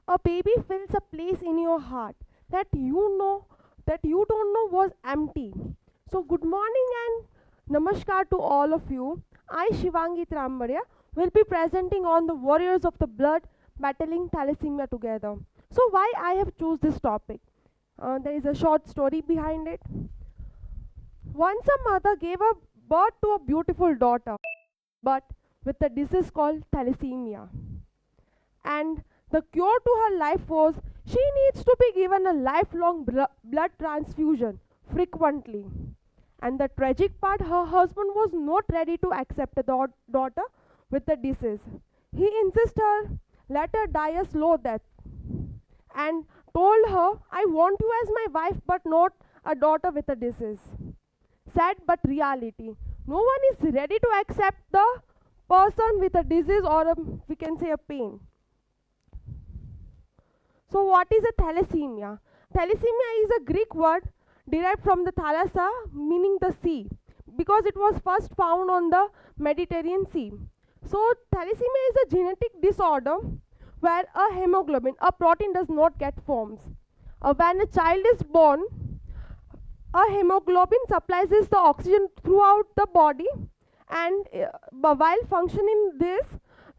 A baby fills a place in your heart that you don't know was empty. So good morning and namaskar to all of you. I, Shivangi Trambadiya, will be presenting on the warriors of the blood battling thalassemia together. So why I have choose this topic? There is a short story behind it. Once a mother gave a birth to a beautiful daughter, but with a disease called thalassemia. And the cure to her life was she needs to be given a lifelong blood transfusion frequently. And the tragic part, her husband was not ready to accept a daughter with the disease. He insisted her let her die a slow death and told her, I want you as my wife but not a daughter with a disease. Sad but reality. No one is ready to accept the person with a disease or we can say a pain. So what is a thalassemia? Thalassemia is a Greek word derived from the thalassa, meaning the sea, because it was first found on the Mediterranean Sea. So thalassemia is a genetic disorder where a hemoglobin, a protein, does not get formed. When a child is born, a hemoglobin supplies the oxygen throughout the body, and while functioning this,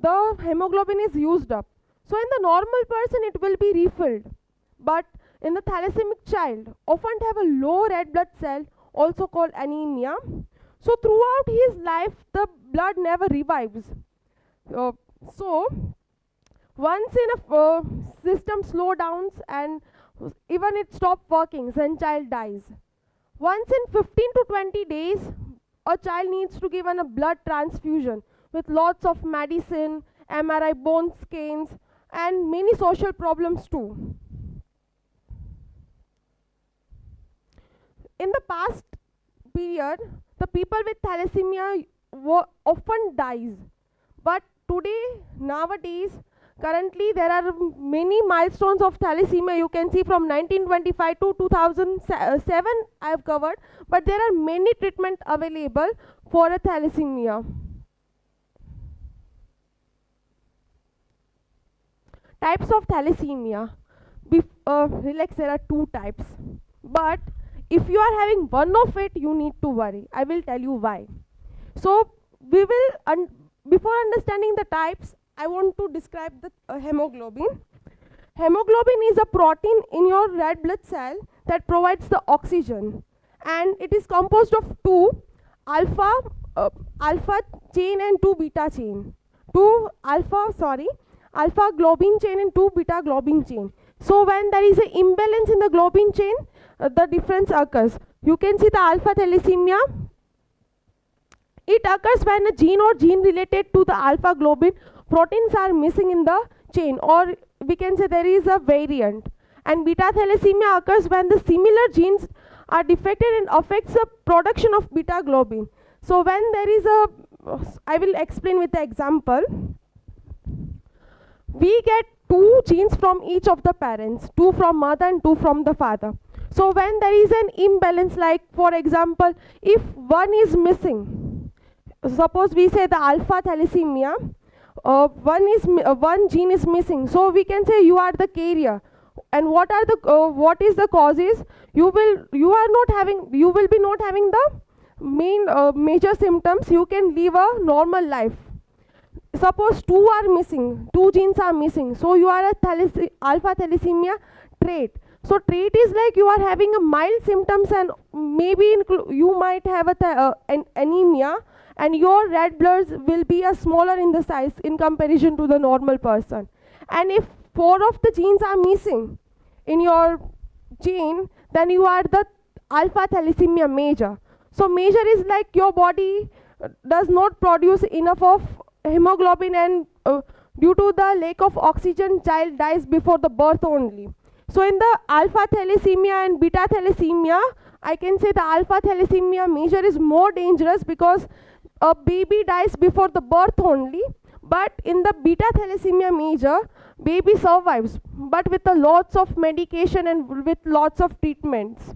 the hemoglobin is used up. So in the normal person it will be refilled, but in the thalassemic child often have a low red blood cell, also called anemia. So throughout his life the blood never revives. So once in a system slow downs and even it stops working, then child dies. Once in 15 to 20 days a child needs to give a blood transfusion with lots of medicine, MRI bone scans, and many social problems too. In the past period, the people with thalassemia often dies. But today, nowadays, currently there are many milestones of thalassemia. You can see from 1925 to 2007 I have covered, but there are many treatments available for a thalassemia. Types of thalassemia. Relax, there are two types. But if you are having one of it, you need to worry. I will tell you why. So we will, before understanding the types, I want to describe the hemoglobin. Hemoglobin is a protein in your red blood cell that provides the oxygen, and it is composed of two alpha chain and two beta chain. Alpha globin chain and two beta globin chain. So when there is an imbalance in the globin chain, the difference occurs. You can see the alpha thalassemia. It occurs when a gene or gene related to the alpha globin proteins are missing in the chain, or we can say there is a variant. And beta thalassemia occurs when the similar genes are defected and affects the production of beta globin. So when there is a, I will explain with the example. We get two genes from each of the parents, two from mother and two from the father. So when there is an imbalance, like for example, if one is missing, suppose we say the alpha thalassemia, one gene is missing, so we can say you are the carrier. And what is the causes? You will be not having the major symptoms. You can live a normal life. Suppose two are missing, two genes are missing, so you are a alpha thalassemia trait. So trait is like you are having a mild symptoms, and maybe you might have an anemia, and your red bloods will be smaller in the size in comparison to the normal person. And if 4 of the genes are missing in your gene, then you are the alpha thalassemia major. So major is like your body does not produce enough of hemoglobin, and due to the lack of oxygen, child dies before the birth only. So in the alpha thalassemia and beta thalassemia, I can say the alpha thalassemia major is more dangerous because a baby dies before the birth only. But in the beta thalassemia major, baby survives, but with lots of medication and with lots of treatments.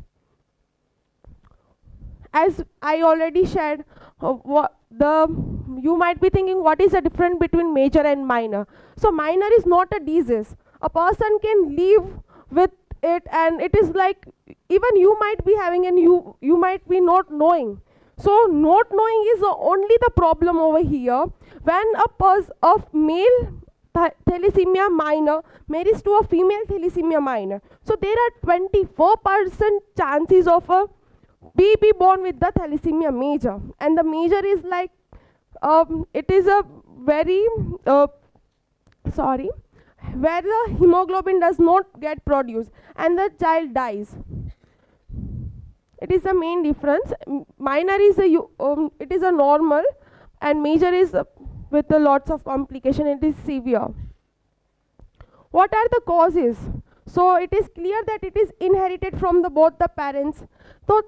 As I already shared, you might be thinking what is the difference between major and minor. So minor is not a disease. a person can live with it, and it is like even you might be having and you might be not knowing. So not knowing is only the problem over here. When a person of male thalassemia minor marries to a female thalassemia minor, so there are 24% chances of a baby born with the thalassemia major, and the major is like it is a very sorry, where the hemoglobin does not get produced and the child dies. It is the main difference. Minor is it is a normal, and major is with lots of complication. It is severe. What are the causes? So it is clear that it is inherited from both the parents. So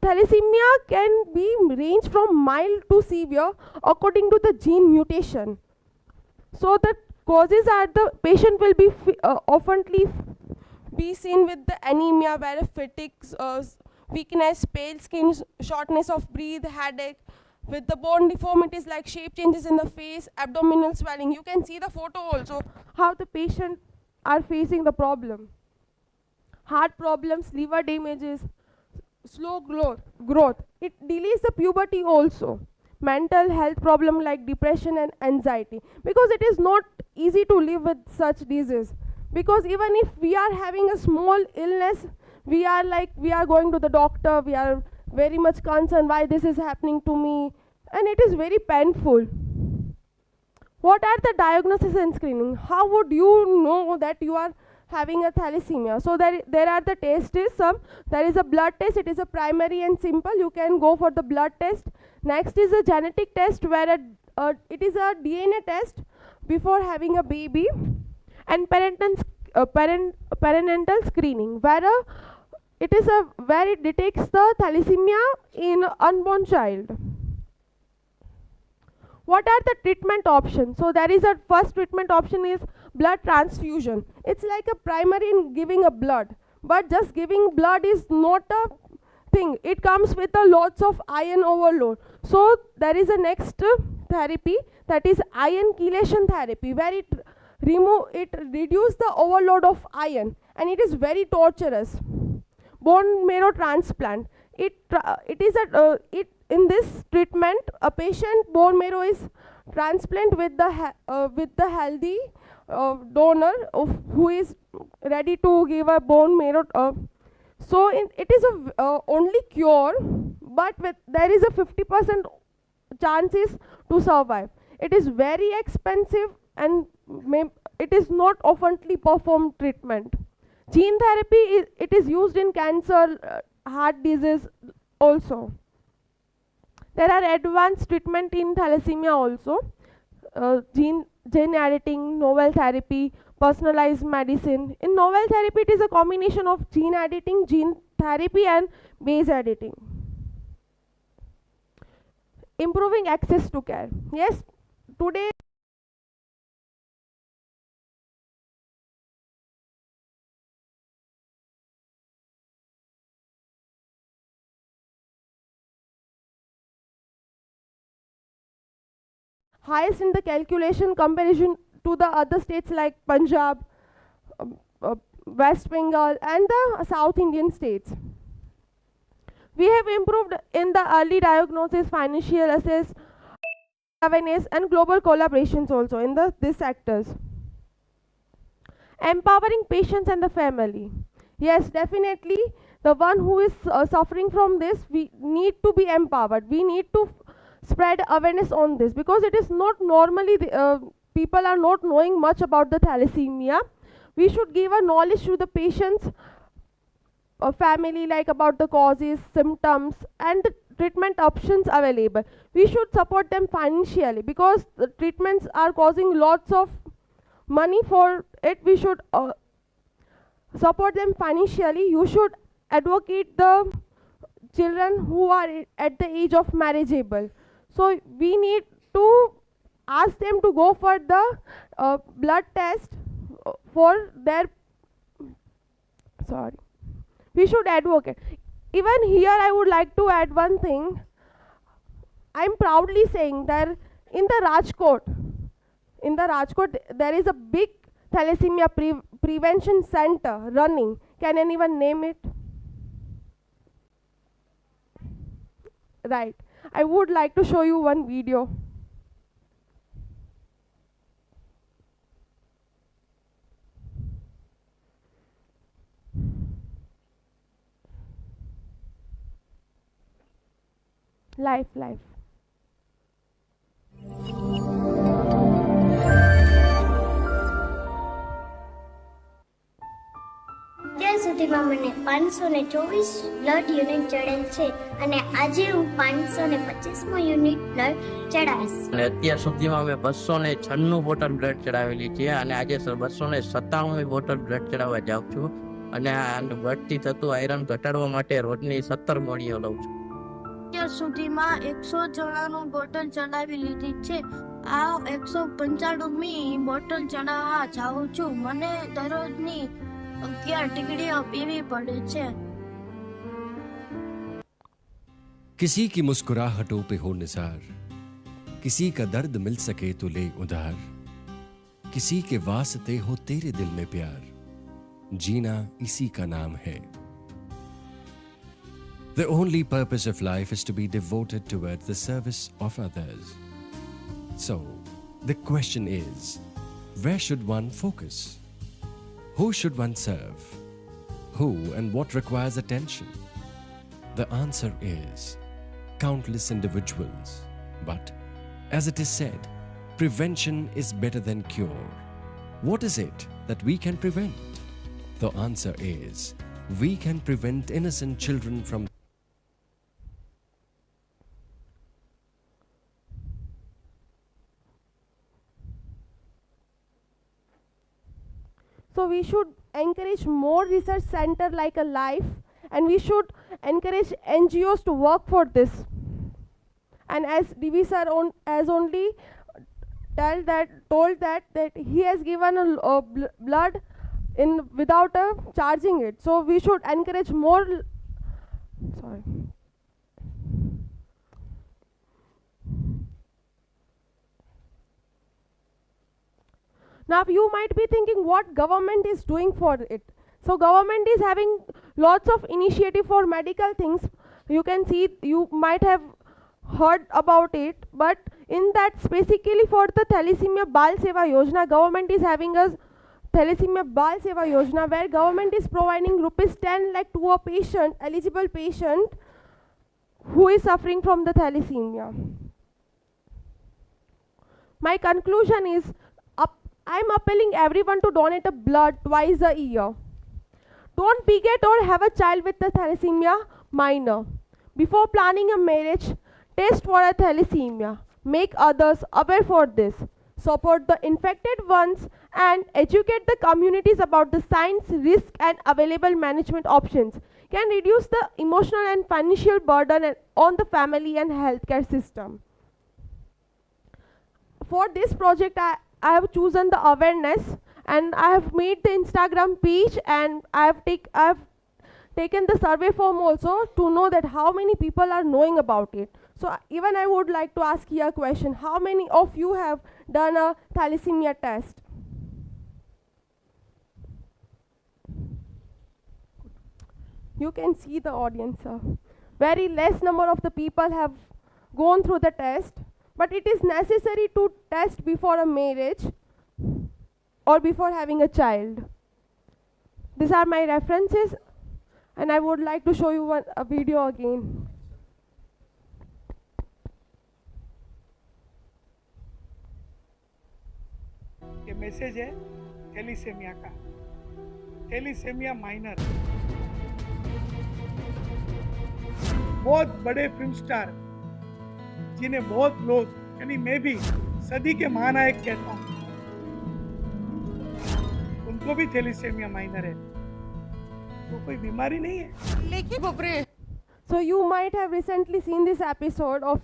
thalassemia can be range from mild to severe according to the gene mutation. So the causes are the patient will be oftenly be seen with the anemia, where fatigue, weakness, pale skin, shortness of breath, headache, with the bone deformities like shape changes in the face, abdominal swelling. You can see the photo also, how the patient are facing the problem. Heart problems, liver damages, slow growth. It delays the puberty also. Mental health problem like depression and anxiety, because it is not easy to live with such disease. Because even if we are having a small illness, we are going to the doctor, we are very much concerned why this is happening to me, and it is very painful. What are the diagnosis and screening? How would you know that you are having a thalassemia? So there are the tests. There is a blood test. It is a primary and simple. You can go for the blood test. Next is a genetic test, where it is a DNA test before having a baby, and parental screening, where it is where it detects the thalassemia in unborn child. What are the treatment options? So there is a first treatment option is blood transfusion. It's like a primary in giving a blood, but just giving blood is not a thing. It comes with a lots of iron overload. So there is a next therapy, that is iron chelation therapy, where it reduce the overload of iron, and it is very torturous. Bone marrow transplant. In this treatment, a patient bone marrow is transplant with the healthy donor who is ready to give a bone marrow. So it is a only cure, but there is a 50% chances to survive. It is very expensive, and it is not oftenly performed treatment. Gene therapy it is used in cancer, heart disease also. There are advanced treatment in thalassemia also. Gene editing, novel therapy, personalized medicine. In novel therapy, it is a combination of gene editing, gene therapy, and base editing. Improving access to care. Yes, today highest in the calculation comparison to the other states like Punjab, West Bengal, and the South Indian states. We have improved in the early diagnosis, financial access, awareness, and global collaborations also in these sectors. Empowering patients and the family. Yes, definitely the one who is suffering from this, we need to be empowered. We need to spread awareness on this, because it is not normally people are not knowing much about the thalassemia. We should give a knowledge to the patients, family, like about the causes, symptoms, and the treatment options available. We should support them financially, because the treatments are causing lots of money for it. We should support them financially. You should advocate the children who are at the age of marriageable. So we need to ask them to go for the blood test for their, sorry, we should advocate. Even here I would like to add one thing. I am proudly saying that in the Rajkot there is a big thalassemia prevention center running? Can anyone name it? Right. I would like to show you one video. Life. અત્યાર સુધીમાં મને 524 blood unit ચડેલ છે અને આજે હું 525મો unit blood ચડાવીશ. અને અત્યાર સુધીમાં મેં 296 બોટલ બ્લડ ચડાવેલી છે અને આજે 297 બોટલ બ્લડ ચડાવવા જાઉં છું. અને આ બ્લડથી થતું આયરન ઘટાડવા માટે રોજની 17 ગોળીઓ લઉં છું. અત્યાર સુધીમાં 194 બોટલ ચડાવી લીધી છે. આ 195મી બોટલ ચડાવવા જાઉં છું. મને દરરોજની 11 ટીકડીઓ પીવી પડે છે. किसी की मुस्कुराहटों पे हो निसार, किसी का दर्द मिल सके तो ले उधार, किसी के वास्ते हो तेरे दिल में प्यार, जीना इसी का नाम है. The only purpose of life is to be devoted towards the service of others. So, the question is, where should one focus? Who should one serve? Who and what requires attention? The answer is countless individuals. But, as it is said, prevention is better than cure. What is it that we can prevent? The answer is, we can prevent innocent children from So we should encourage more research center like a life, and we should encourage NGOs to work for this. And as DV sir has only told that he has given a blood in without charging it. So we should encourage more. Sorry. Now you might be thinking what government is doing for it. So government is having lots of initiative for medical things. You can see, you might have heard about it, but in that specifically for the Thalassemia Bal Seva Yojana, government is having a Thalassemia Bal Seva Yojana where government is providing rupees 10 lakh to a patient, eligible patient who is suffering from the thalassemia. My conclusion is, I'm appealing everyone to donate a blood twice a year. Don't beget or have a child with the thalassemia minor. Before planning a marriage, test for a thalassemia. Make others aware for this. Support the infected ones and educate the communities about the signs, risk and available management options. Can reduce the emotional and financial burden on the family and healthcare system. For this project, I have chosen the awareness, and I have made the Instagram page, and I have taken the survey form also to know that how many people are knowing about it. So even I would like to ask you a question: how many of you have done a thalassemia test? You can see the audience. Very less number of the people have gone through the test. But it is necessary to test before a marriage or before having a child. These are my references, and I would like to show you a video again. ये message है थैलीसेमिया का, थैलीसेमिया minor. बहुत बड़े film star जिन्हें बहुत लोग, यानी मैं भी सदी के महानायक कहता हूँ, उनको भी थैलीसेमिया माइनर है. तो कोई बीमारी नहीं है. So you might have recently seen this episode of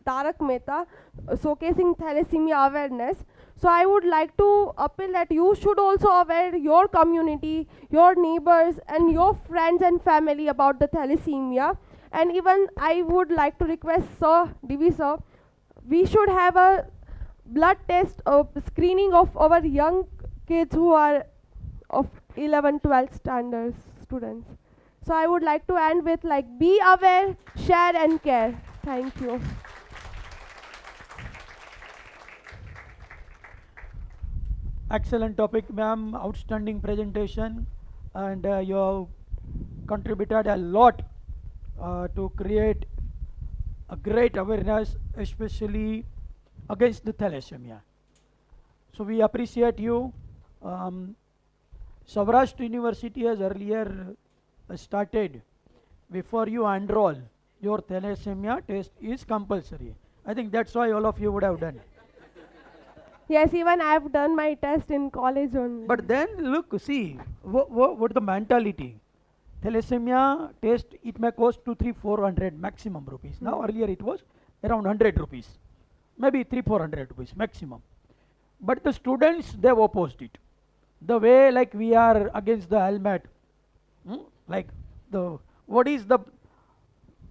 Tarak Mehta showcasing thalassemia awareness. So I would like to appeal that you should also aware your community, your neighbors and your friends and family about the thalassemia. And even I would like to request Sir, DV Sir, we should have a blood test screening of our young kids who are of 11, 12 standards students. So I would like to end with like be aware, share and care. Thank you. Excellent topic, ma'am. Outstanding presentation, and you have contributed a lot to create a great awareness, especially against the thalassemia. So we appreciate you. Savrashtra University has earlier started, before you enroll, your thalassemia test is compulsory. I think that's why all of you would have done. Yes, even I have done my test in college only. But then look, see, what the mentality. Thalassemia test, it may cost 2, 3, 400 maximum rupees. Now earlier it was around 100 rupees, maybe 3, 400 rupees maximum. But the students, they've opposed it. The way like we are against the helmet, like what is the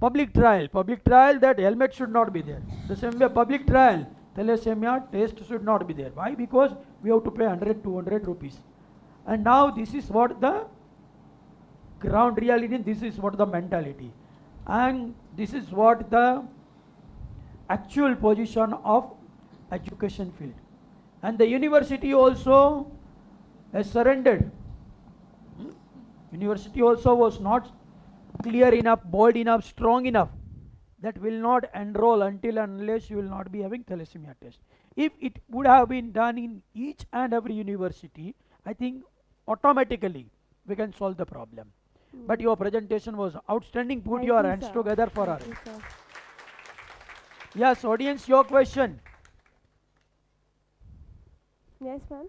public trial? Public trial, that helmet should not be there. The same way public trial, thalassemia test should not be there. Why? Because we have to pay 100, 200 rupees. And now this is what the ground reality, this is what the mentality. And this is what the actual position of education field. And the university also has surrendered. University also was not clear enough, bold enough, strong enough, that will not enroll until and unless you will not be having thalassemia test. If it would have been done in each and every university, I think automatically we can solve the problem. But your presentation was outstanding. Put Thank your you, hands sir. together for her. Thank you, sir. Yes, audience, your question. Yes, ma'am.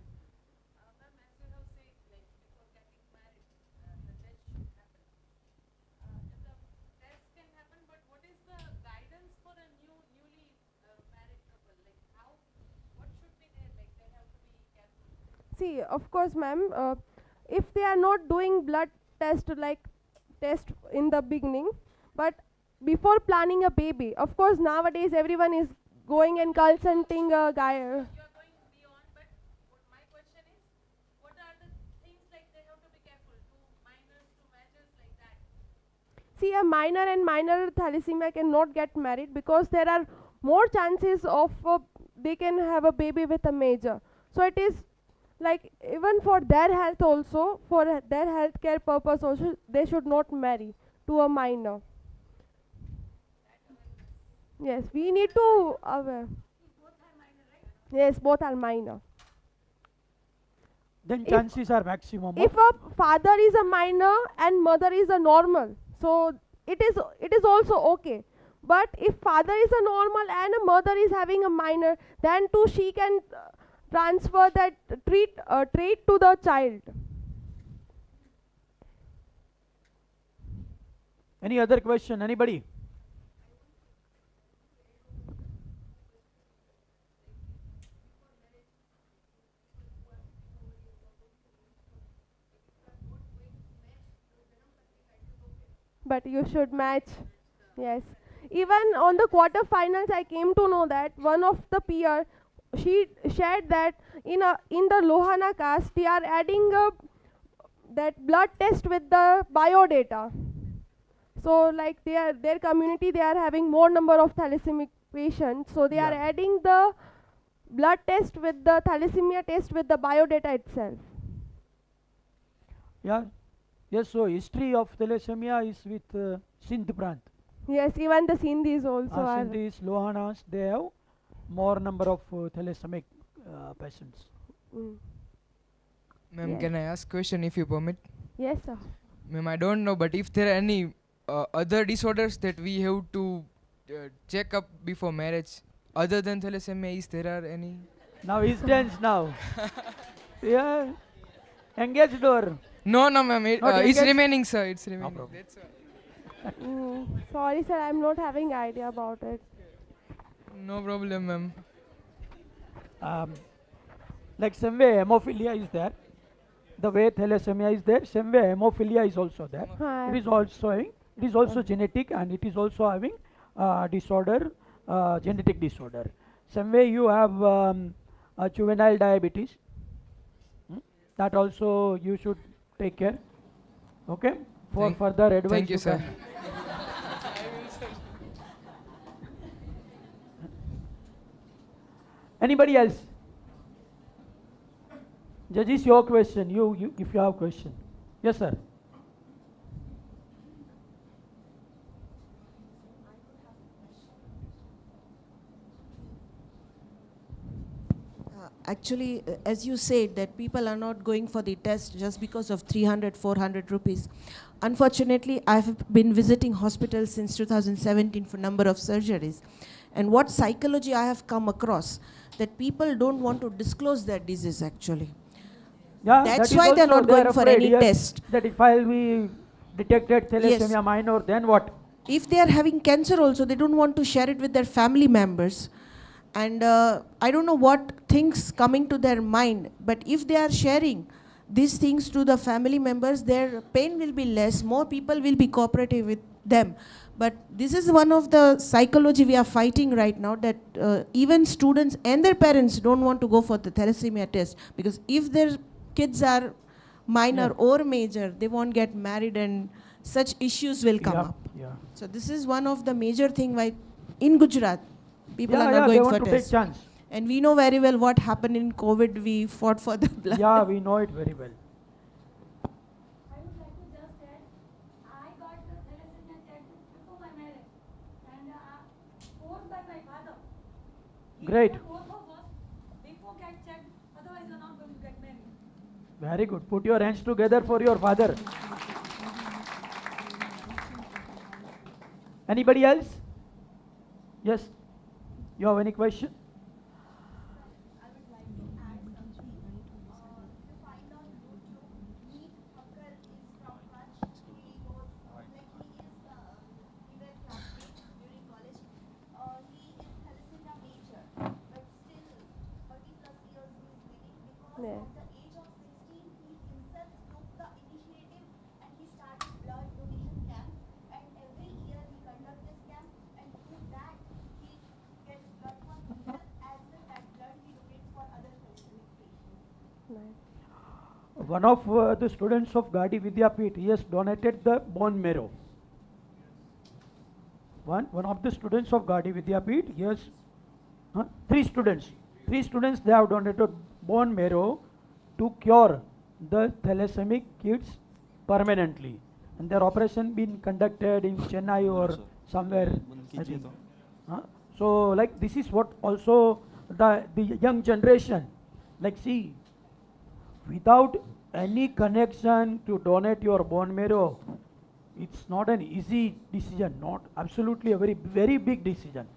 See, of course, ma'am, if they are not doing blood test like test in the beginning, but before planning a baby, of course, nowadays everyone is going and consulting a guy. See, a minor and minor thalassemia cannot get married because there are more chances of they can have a baby with a major. So it is like even for their health also, for their healthcare purpose also, they should not marry to a minor. Yes, we need to aware. Yes, both are minor. Then If- chances are maximum. If a father is a minor and mother is a normal, so it is also okay. But if father is a normal and a mother is having a minor, then too she can transfer that trait to the child. Any other question? Anybody? But you should match. Yes. Even on the quarterfinals, I came to know that one of the peer, she shared that in the Lohana caste, they are adding that blood test with the biodata. So like their community, they are having more number of thalassemic patients. So they are Yeah. adding the blood test with the thalassemia test with the biodata itself. Yeah. Yes, so history of thalassemia is with Sindh Prant. Yes, even the Sindhis also are. Sindhis, Lohanas, they have more number of thalassemic patients. Mm. Ma'am, Yes. can I ask question if you permit? Yes, sir. Ma'am, I don't know, but if there are any other disorders that we have to check up before marriage, other than thalassemia, is there are any? Now he stands now. Yeah. Engaged or? No, no, ma'am. Not It's engaged? remaining, sir. It's remaining. problem. That's why. Sorry, sir, I'm not having idea about it. No problem, ma'am. Like same way hemophilia is there, the way thalassemia is there, same way hemophilia is also there. Hi. It is also genetic, and it is also having disorder, genetic disorder. Same way you have juvenile diabetes. that also you should take care. Okay? For Thank- further advice. thank you, sir. can- Anybody else? Judges, your question. You, if you have question. Yes, sir. Actually, as you said, that people are not going for the test just because of 300, 400 rupees. Unfortunately, I've been visiting hospitals since 2017 for number of surgeries. And what psychology I have come across, that people don't want to disclose their disease actually. Yeah, That's that is why they're also not going they're for afraid, any yes, test. That if I'll be detected Yes. thalassemia minor, then what? If they are having cancer also, they don't want to share it with their family members. And I don't know what things coming to their mind, but if they are sharing these things to the family members, their pain will be less, more people will be cooperative with them. But this is one of the psychology we are fighting right now, that even students and their parents don't want to go for the thalassemia test, because if their kids are minor Yeah. or major, they won't get married and such issues will come Yeah, up. yeah. So this is one of the major thing why in Gujarat people Yeah, are yeah, not they going want for to take test. chance. And we know very well what happened in COVID. We fought for the blood. Yeah, we know it very well. I would like to just add, I got the thalassemia checked before my marriage and forced by my father. He Great. told both of us before get checked, otherwise you're not going to get married. Very good. Put your hands together for your father. Anybody else? Yes. You have any question? I would like to add something. To find on YouTube, Meet Hakkar is from Kutch. He was he were classmates during college. He is thalassemia major, but still 30 plus years he is living because Yeah. of the age of 16 he himself took the initiative and he started blood donation camps, and every year he conducts this camp, and through that he gets blood for himself as well as blood he donates for other thalassemia patients. One of the students of Gadi Vidyapith, he has donated the bone marrow. One of the students of Gadi Vidyapith, he has three students, they have donated bone marrow to cure the thalassemic kids permanently. And their operation been conducted in Chennai or somewhere, I think. So like this is what also the young generation, like see, without any connection to donate your bone marrow, it's not an easy decision, not absolutely a very big decision.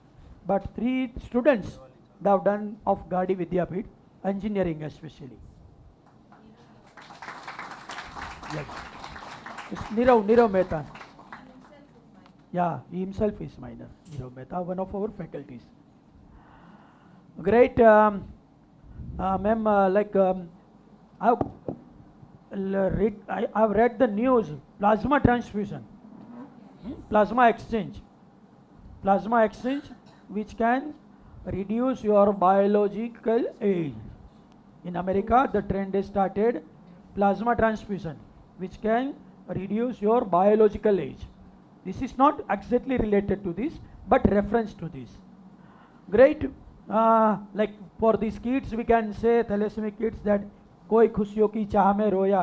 But three students they have done of Gadi Vidyapith, engineering especially. Yes. It's Nirav Mehta. Yeah, he himself is minor. Nirav Mehta, one of our faculties. Great. Ma'am, I've read the news, plasma transfusion, plasma exchange, which can reduce your biological age. In America, the trend has started plasma transfusion, which can reduce your biological age. This is not exactly related to this, but reference to this. Great. Like for these kids, we can say thalassemia kids that कोई खुशियों की चाह में रोया,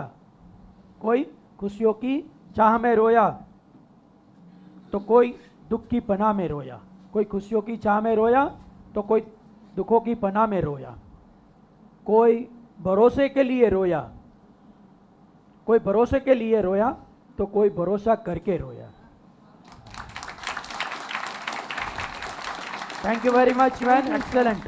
कोई खुशियों की चाह में रोया, तो कोई दुख की पनाह में रोया, कोई खुशियों की चाह में रोया, तो कोई दुखों की पनाह में रोया, कोई भरोसे के लिए रोया, कोई भरोसे के लिए रोया, तो कोई भरोसा करके रोया. Thank you very much, man. Excellent.